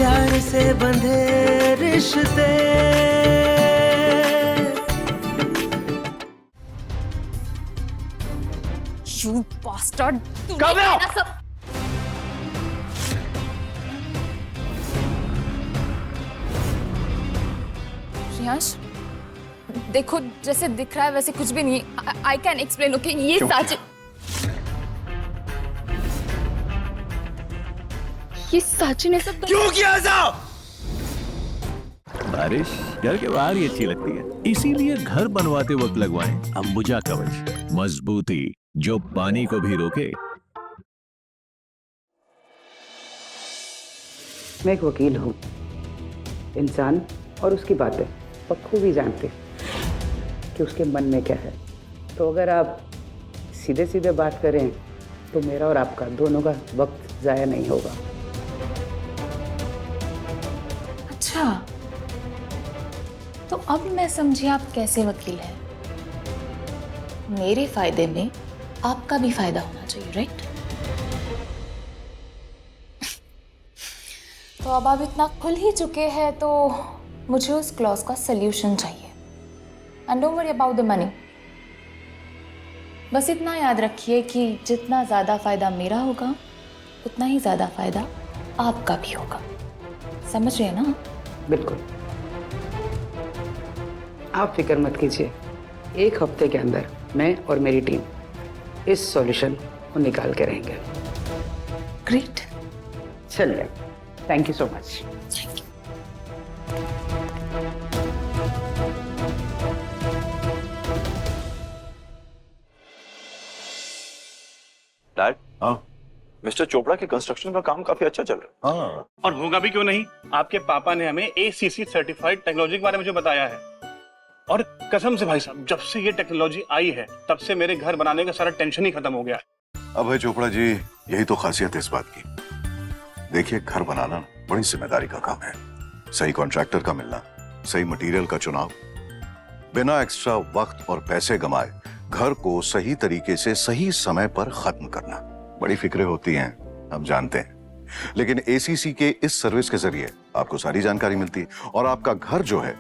प्यार से बंधे रिश्ते। You bastard! काव्या! रियांश, देखो जैसे दिख रहा है वैसे कुछ भी नहीं। I can explain, okay? ये साची ने सब क्यों किया ऐसा? बारिश घर के बाहर ही अच्छी लगती है, इसीलिए घर बनवाते वक्त लगवाएं अंबुजा कवच, मजबूती जो पानी को भी रोके। मैं एक वकील हूँ, इंसान और उसकी बातें बखूबी जानते कि उसके मन में क्या है। तो अगर आप सीधे सीधे बात करें तो मेरा और आपका दोनों का वक्त ज़ाया नहीं होगा। अच्छा, तो अब मैं समझी आप कैसे वकील हैं। मेरे फायदे में आपका भी फायदा होना चाहिए, राइट? तो अब आप इतना खुल ही चुके हैं तो मुझे उस क्लॉज का सल्यूशन चाहिए। And don't worry about the money. बस इतना याद रखिए कि जितना ज़्यादा फायदा मेरा होगा उतना ही ज़्यादा फायदा आपका भी होगा। समझ रहे हैं ना? बिल्कुल, आप फिक्र मत कीजिए। एक हफ्ते के अंदर मैं और मेरी टीम इस सॉल्यूशन को निकाल के रहेंगे। ग्रेट। चलिए, thank you so much. Dad, हाँ मिस्टर चोपड़ा के कंस्ट्रक्शन का काम काफी अच्छा चल रहा है। हाँ, और होगा भी क्यों नहीं। आपके पापा ने हमें ACC सर्टिफाइड टेक्नोलॉजी के बारे में जो बताया है, और कसम से भाई साहब, जब से ये टेक्नोलॉजी आई है तब से मेरे घर बनाने का सारा टेंशन ही खत्म हो गया। अभय चोपड़ा जी, यही तो खासियत है इस बात की। देखिए, घर बनाना बड़ी जिम्मेदारी का काम है। सही कॉन्ट्रैक्टर का मिलना, सही मटेरियल का चुनाव, बिना एक्स्ट्रा वक्त और पैसे गंवाए घर को सही तरीके से सही समय पर खत्म करना, बड़ी फिक्रें होती हैं, हम जानते हैं। लेकिन ACC के इस सर्विस के जरिए आपको सारी जानकारी मिलती है और आपका घर जो है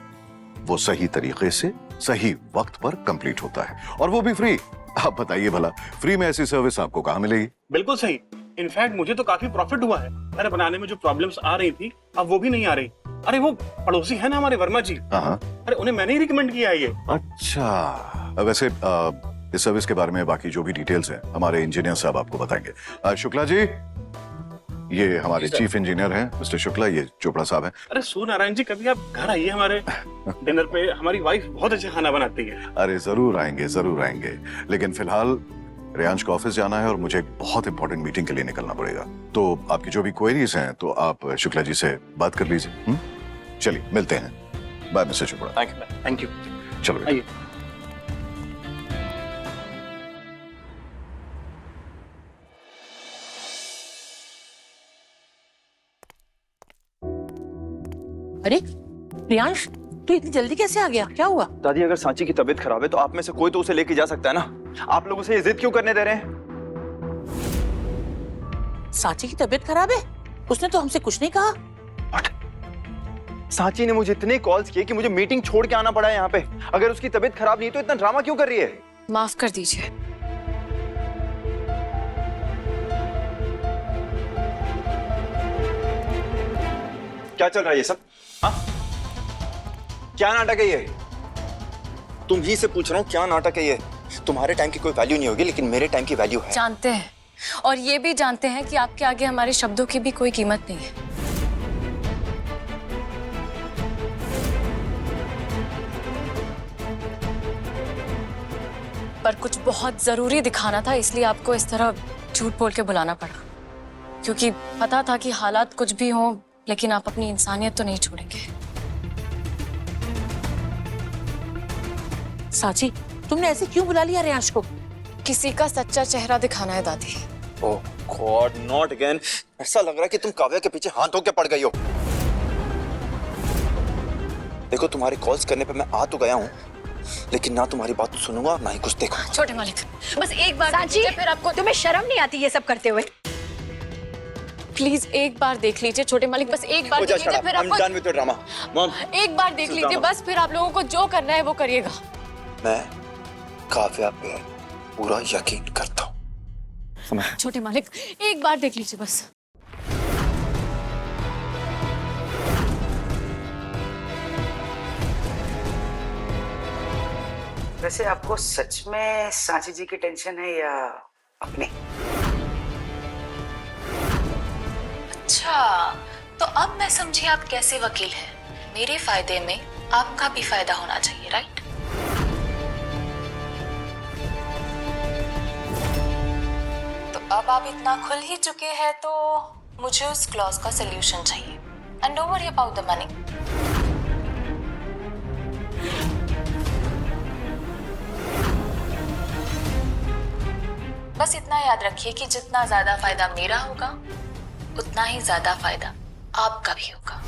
वो सही तरीके से सही वक्त पर कंप्लीट होता है, और वो भी फ्री। आप बताइए भला, फ्री में ऐसी सर्विस आपको कहाँ मिलेगी? बिल्कुल सही। इनफैक्ट मुझे तो काफी प्रॉफिट हुआ है। घर बनाने में जो प्रॉब्लम्स आ रही थी अब वो भी नहीं आ रही। अरे वो पड़ोसी है ना हमारे वर्मा जी, हाँ, अरे उन्हें मैंने ही रिकमेंड किया है ये। अच्छा, वैसे इस सर्विस के बारे में बाकी जो भी डिटेल्स हैं हमारे इंजीनियर साहब आपको बताएंगे। शुक्ला जी, ये हमारे चीफ इंजीनियर हैं मिस्टर शुक्ला, ये चोपड़ा साहब हैं। अरे सूर्यनारायण जी, कभी आप घर आइए हमारे डिनर पे। हमारी वाइफ बहुत अच्छा खाना बनाती है। अरे जरूर आएंगे, जरूर आएंगे। लेकिन फिलहाल रेयांश को ऑफिस जाना है और मुझे एक बहुत इंपॉर्टेंट मीटिंग के लिए निकलना पड़ेगा। तो आपकी जो भी क्वेरीज हैं तो आप शुक्ला जी से बात कर लीजिए। चलिए, मिलते हैं। Bye mister Chopra. Thank you. चलो आइए। अरे रियांश, तू इतनी जल्दी कैसे आ गया? क्या हुआ? दादी, अगर सांची की तबीयत खराब है तो आप में से कोई तो उसे लेके जा सकता है ना। आप लोग उसे ये जिद क्यों करने दे रहे हैं? सांची की तबीयत खराब है? उसने तो हमसे कुछ नहीं कहा। सांची ने मुझे इतने कॉल्स किए कि मुझे मीटिंग छोड़ के आना पड़ा है यहाँ पे। अगर उसकी तबीयत खराब नहीं तो इतना ड्रामा क्यों कर रही है? माफ कर दीजिए। क्या चल रहा है ये सब? हाँ, क्या नाटक है ये? तुम ही से पूछ रहा हूँ, क्या नाटक है ये? तुम्हारे टाइम की कोई वैल्यू नहीं होगी, लेकिन मेरे टाइम की वैल्यू है। जानते हैं, और ये भी जानते हैं कि आपके आगे हमारे शब्दों की भी कोई कीमत नहीं है। पर कुछ बहुत जरूरी दिखाना था, इसलिए आपको इस तरह झूठ बोल के बुलाना पड़ा, क्योंकि पता था कि हालात कुछ भी हों लेकिन आप अपनी इंसानियत तो नहीं छोड़ेंगे। सांची, तुमने ऐसे क्यों बुला लिया रियांश को? किसी का सच्चा चेहरा दिखाना है दादी। ओह गॉड, नॉट अगेन। ऐसा लग रहा है कि तुम काव्या के पीछे हाथ धो के पड़ गई हो। देखो, तुम्हारे कॉल्स करने पे मैं आ तो गया हूँ, लेकिन ना तुम्हारी बात सुनूंगा ना ही कुछ देखूंगा। छोटे मालिक, बस एक बार सांची, फिर आपको तुम्हें शर्म नहीं आती ये सब करते हुए? प्लीज एक बार देख लीजिए छोटे मालिक, बस एक बार देख लीजिए, फिर I'm done with your drama. Mom, एक बार देख लीजिए बस, फिर आप लोगों को जो करना है वो करिएगा। मैं काव्या पे पूरा यकीन करता हूँ। छोटे मालिक एक बार देख लीजिए बस। वैसे आपको सच में सांची जी की टेंशन है या अपनी? अच्छा, तो अब मैं समझी आप कैसे वकील हैं। मेरे फायदे में आपका भी फायदा होना चाहिए, राइट? तो अब आप इतना खुल ही चुके हैं तो मुझे उस क्लॉज का सॉल्यूशन चाहिए। And don't worry about the money. बस इतना याद रखिए कि जितना ज्यादा फायदा मेरा होगा उतना ही ज्यादा फायदा आपका भी होगा।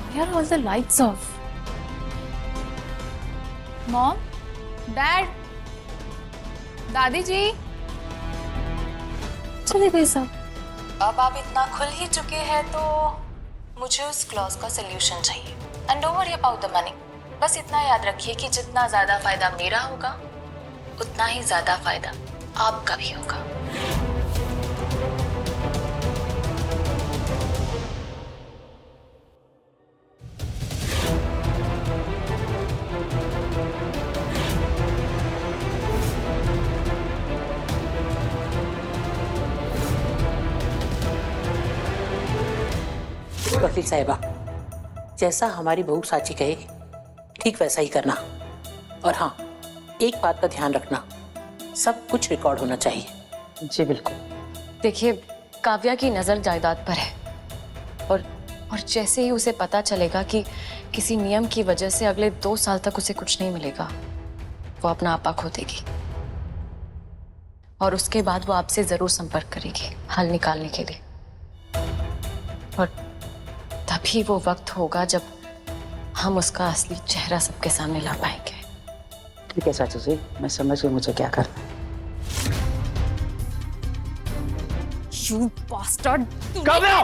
Why are all the lights off? Mom, dad, दादी जी चले गए सब। अब आप इतना खुल ही चुके हैं तो मुझे उस क्लॉज का सॉल्यूशन चाहिए। And don't worry about the money. बस इतना याद रखिए कि जितना ज्यादा फायदा मेरा होगा उतना ही ज्यादा फायदा आपका भी होगा। वकील साहिबा, जैसा हमारी बहू साची कहेगी ठीक वैसा ही करना। और हाँ, एक बात का ध्यान रखना, सब कुछ रिकॉर्ड होना चाहिए। जी बिल्कुल। देखिए, काव्या की नजर जायदाद पर है और जैसे ही उसे पता चलेगा कि किसी नियम की वजह से अगले 2 साल तक उसे कुछ नहीं मिलेगा, वो अपना आपा खो देगी और उसके बाद वो आपसे जरूर संपर्क करेगी हल निकालने के लिए। और तभी वो वक्त होगा जब हम उसका असली चेहरा सबके सामने ला पाएंगे। ठीक है चाचू जी, मैं समझ गई मुझे क्या करना है। You bastard, Kavya!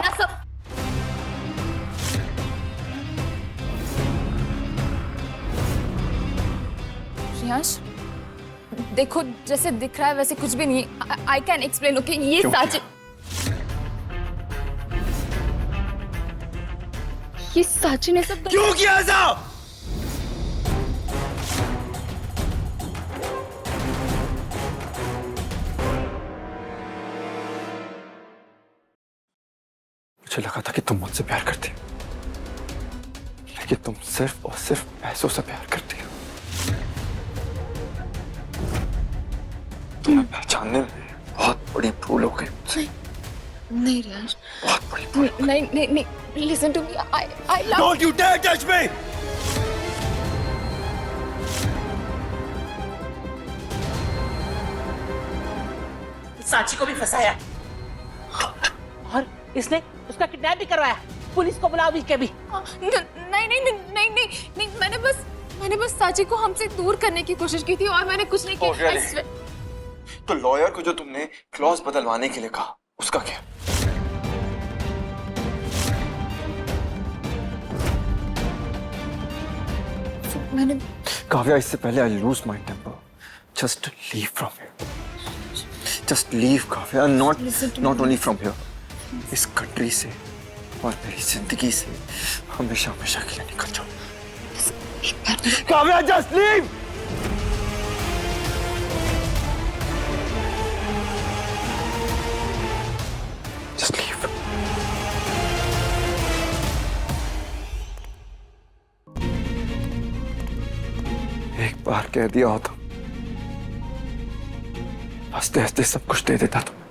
श्रेयांश, देखो जैसे दिख रहा है वैसे कुछ भी नहीं। I can explain, okay? ये साची, ये साची ने सब क्यों किया ऐसा? मुझे लगा था कि तुम मुझसे प्यार करती हो, लेकिन तुम सिर्फ और सिर्फ पैसों से प्यार करती हो। तुम्हें पहचानने में बहुत बड़ी भूल हो गई मुझसे। नहीं रियांश, बहुत बड़ी भूल। नहीं नहीं नहीं, listen to me, I love. Don't you dare touch me! साची को भी फंसाया और इसने उसका किडनैप भी करवाया। पुलिस को बुलाओ भी के भी। नहीं नहीं नहीं नहीं नहीं नहीं, मैंने बस साची को हमसे दूर करने की कोशिश की थी और मैंने कुछ नहीं Oh, किया। really? तो लॉयर को जो तुमने क्लॉज बदलवाने के लिए कहा, उसका क्या? मैंने काव्या, इससे पहले I lose my temper, just leave from here. Just leave Kavya, not only from here, इस कंट्री से और मेरी जिंदगी से हमेशा हमेशा के लिए निकल जाओ। Kavya, just leave. Just leave. एक बार कह दिया होता, हंसते हंसते सब कुछ दे देता तुम्हें।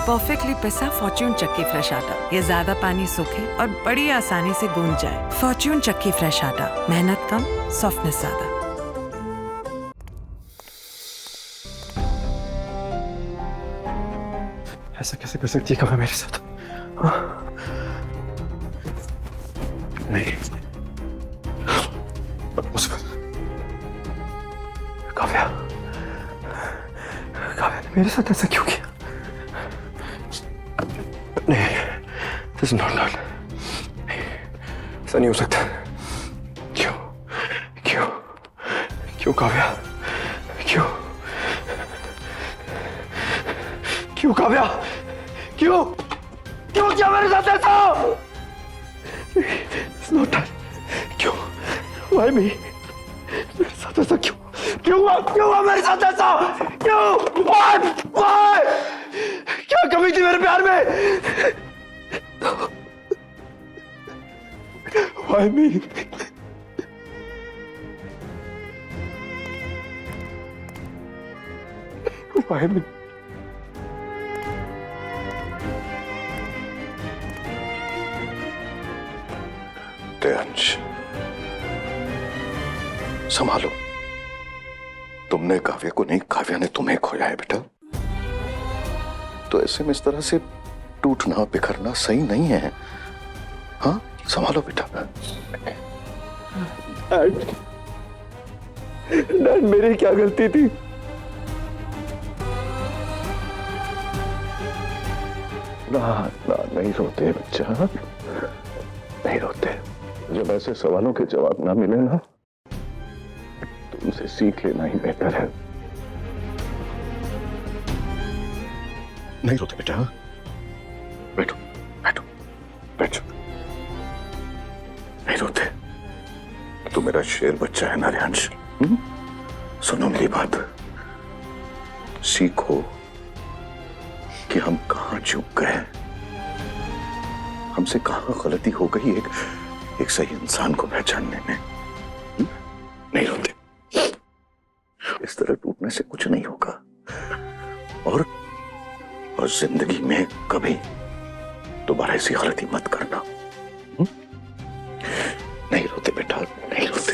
परफेक्टली पिसा फॉर्च्यून चक्की फ्रेश आटा। ये ज्यादा पानी सोखे और बड़ी आसानी से गूंज जाए। फॉर्च्यून चक्की फ्रेश आटा, मेहनत कम, सॉफ्टनेस ज्यादा। ऐसा कैसे कर सकती है काव्या मेरे साथ? हाँ? नहीं, काव्या, काव्या ने मेरे साथ ऐसा क्यों किया? नहीं, this is not done. ऐसा नहीं हो सकता। क्यों? क्यों? क्यों काव्या? क्यों? क्यों काव्या? क्यों? क्यों किया मेरे साथ ऐसा? It's not done. क्यों? Why me? मेरे साथ ऐसा क्यों? क्यों हुआ? क्यों हुआ मेरे साथ ऐसा? क्यों? Why? क्या कमी थी मेरे प्यार में? Why me? Why me? अंश, संभालो। तुमने काव्या को नहीं, काव्या ने तुम्हें खोया है बेटा। तो ऐसे में इस तरह से टूटना बिखरना सही नहीं है। हाँ, संभालो बेटा। डैड, मेरी क्या गलती थी? ना ना, नहीं रोते बच्चा, नहीं रोते। जब ऐसे सवालों के जवाब ना मिले ना, तो उनसे सीख लेना ही बेहतर है। नहीं रोते बेटा, बैठो बैठो बैठो। नहीं रोते। तू मेरा शेर बच्चा है ना रियांश। सुनो मेरी बात, सीखो कि हम कहां चूक गए, हमसे कहां गलती हो गई एक सही इंसान को पहचानने में। नहीं रोते। इस तरह टूटने से कुछ नहीं होगा। और जिंदगी में कभी दोबारा ऐसी गलती मत करना। नहीं रोते बेटा, नहीं रोते।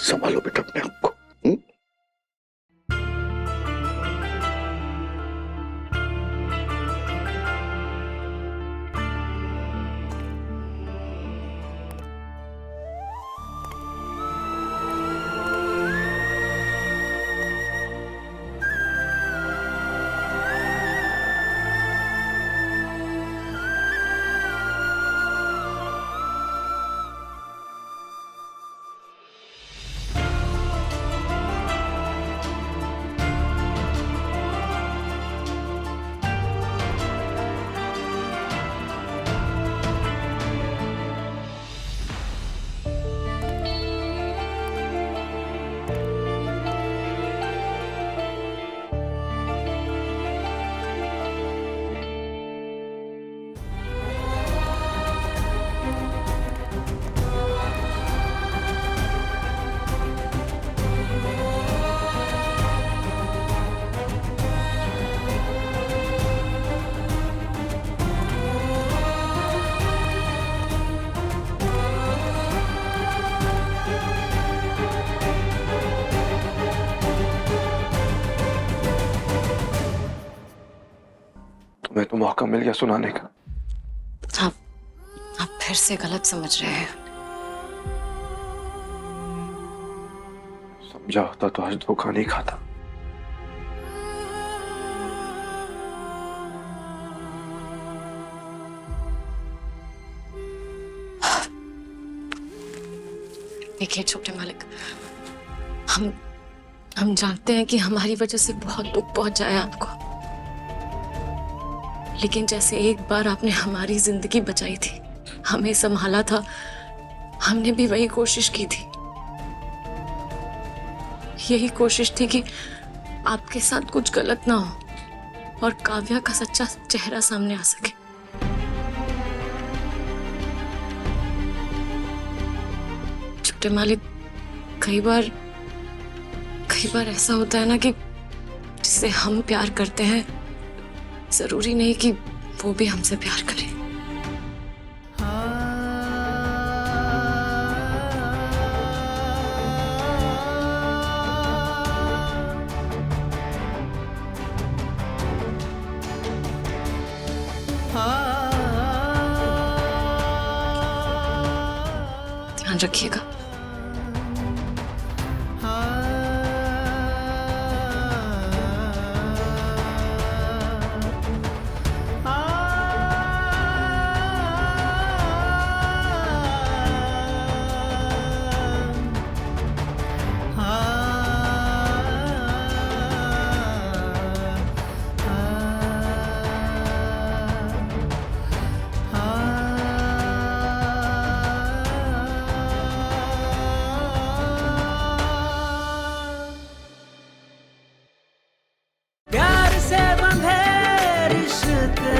संभालो बेटा अपने आप को। तुम्हें तो मौका मिल गया सुनाने का। आप फिर से गलत समझ रहे हैं। समझा होता तो आज धोखा नहीं खाता। देखिए छोटे मालिक, हम जानते हैं कि हमारी वजह से बहुत दुख पहुंचा है आपको, लेकिन जैसे एक बार आपने हमारी जिंदगी बचाई थी, हमें संभाला था, हमने भी वही कोशिश की थी। यही कोशिश थी कि आपके साथ कुछ गलत ना हो और काव्या का सच्चा चेहरा सामने आ सके। छोटे मालिक, कई बार ऐसा होता है ना कि जिससे हम प्यार करते हैं जरूरी नहीं कि वो भी हमसे प्यार करे। ध्यान रखिएगा। प्यार से बंधे रिश्ते,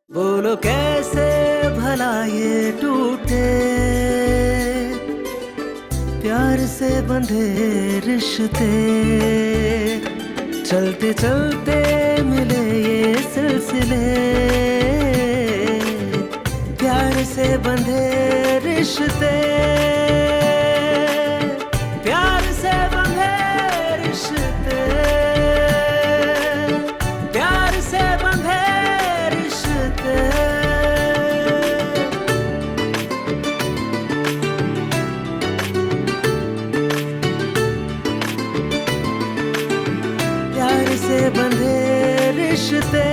बोलो कैसे भला ये टूटे। प्यार से बंधे रिश्ते, चलते चलते मिले ये सिलसिले। प्यार से बंधे रिश्ते, प्यार से बंधे रिश्ते, प्यार से बंधे रिश्ते। प्यार से बंधे रिश्ते।